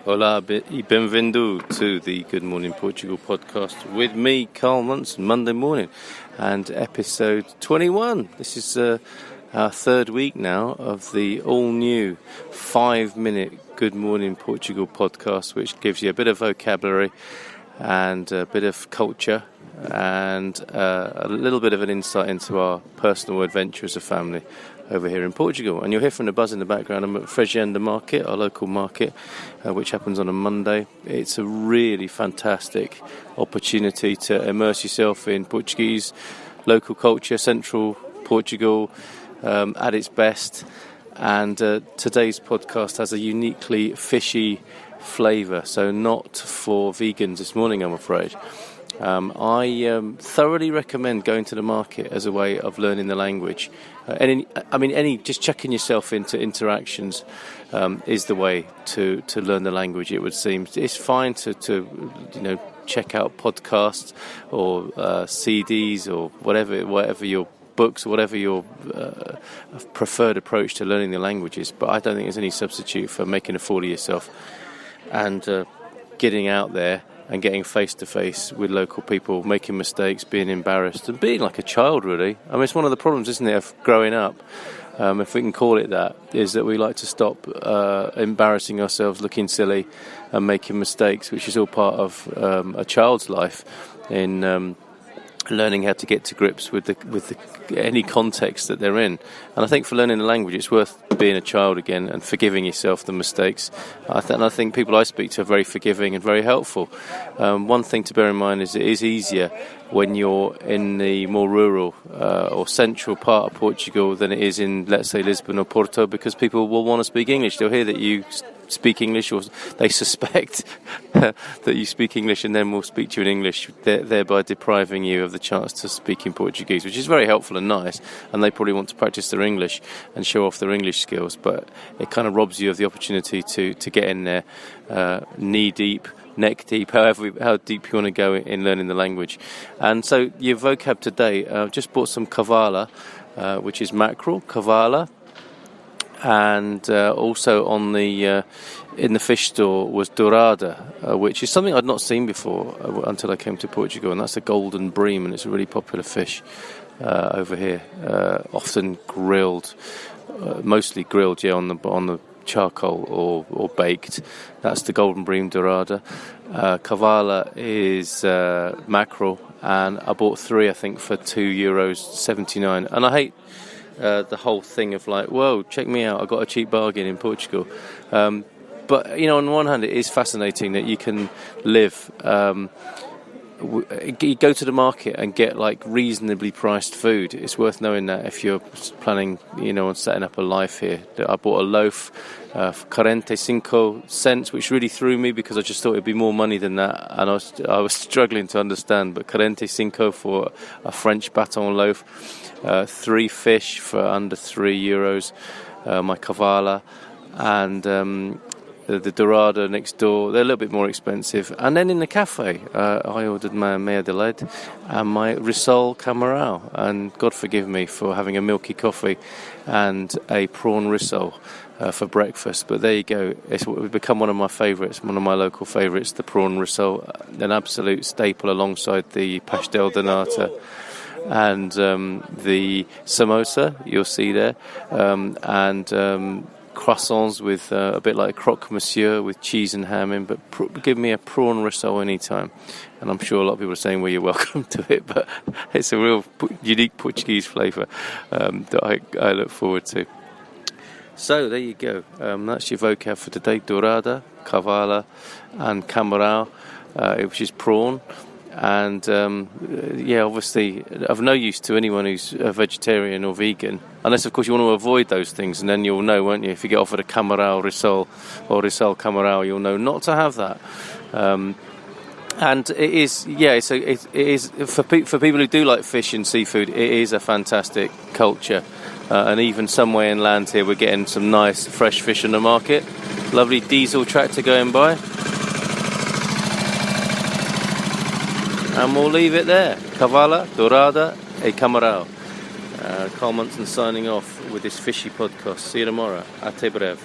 Hola y benvindo to the Good Morning Portugal podcast with me, Carl Munson, Monday morning, and episode 21. This is our third week now of the all-new 5-minute Good Morning Portugal podcast, which gives you a bit of vocabulary and a bit of culture and a little bit of an insight into our personal adventure as a family over here in Portugal. And you'll hear from the buzz in the background. I'm at Fishy market, our local market, which happens on a Monday. It's a really fantastic opportunity to immerse yourself in Portuguese local culture, central Portugal at its best. And today's podcast has a uniquely fishy flavour, so not for vegans this morning, I'm afraid. I thoroughly recommend going to the market as a way of learning the language. Just chucking yourself into interactions is the way to learn the language, it would seem. It's fine to check out podcasts or CDs or whatever your books, or whatever your preferred approach to learning the languages, but I don't think there's any substitute for making a fool of yourself and getting out there and getting face-to-face with local people, making mistakes, being embarrassed, and being like a child, really. I mean, it's one of the problems, isn't it, of growing up, if we can call it that, is that we like to stop embarrassing ourselves, looking silly, and making mistakes, which is all part of a child's life in learning how to get to grips with any context that they're in. And I think for learning the language, it's worth being a child again and forgiving yourself the mistakes. I think people I speak to are very forgiving and very helpful. One thing to bear in mind is it is easier when you're in the more rural or central part of Portugal than it is in, let's say, Lisbon or Porto, because people will want to speak English. They'll hear that you speak English, or they suspect that you speak English, and then will speak to you in English, thereby depriving you of the chance to speak in Portuguese, which is very helpful and nice, and they probably want to practice their English and show off their English skills, but it kind of robs you of the opportunity to get in there knee deep, neck deep, how deep you want to go in learning the language. And so your vocab today, I've just bought some cavala, which is mackerel, cavala, and also on the in the fish store was dourada, which is something I'd not seen before until I came to Portugal, and that's a golden bream, and it's a really popular fish over here, often grilled, mostly grilled, on the charcoal or baked. That's the golden bream dourada. Cavala is mackerel, and I bought 3, I think, for €2.79, and I hate the whole thing of like, whoa, check me out, I got a cheap bargain in Portugal. But, on the one hand, it is fascinating that you can live, you go to the market and get like reasonably priced food. It's worth knowing that if you're planning, on setting up a life here. I bought a loaf for 45 cents, which really threw me because I just thought it'd be more money than that, and I was struggling to understand. But 45 for a French baton loaf, 3 fish for under €3, my cavala, and the dourada next door, they're a little bit more expensive. And then in the cafe, I ordered my meia de leite and my risol camarão. And God forgive me for having a milky coffee and a prawn risol for breakfast. But there you go. It's become one of my favourites, one of my local favourites, the prawn risol, an absolute staple alongside the pastel de nata and the samosa you'll see there, and croissants with a bit like croque monsieur with cheese and ham in, but give me a prawn risol anytime. And I'm sure a lot of people are saying, well, you're welcome to it, but it's a real unique Portuguese flavour that I look forward to. So there you go. That's your vocab for today: dourada, cavala, and camarão, which is prawn. And obviously of no use to anyone who's a vegetarian or vegan, unless of course you want to avoid those things, and then you'll know, won't you, if you get offered a camarão risol or risol camarão, you'll know not to have that. And it is for people who do like fish and seafood, it is a fantastic culture, and even somewhere inland here we're getting some nice fresh fish in the market. Lovely diesel tractor going by. And we'll leave it there. Cavala, dourada, e camarão. Carl Munson signing off with this Fishy podcast. See you tomorrow. Até breve.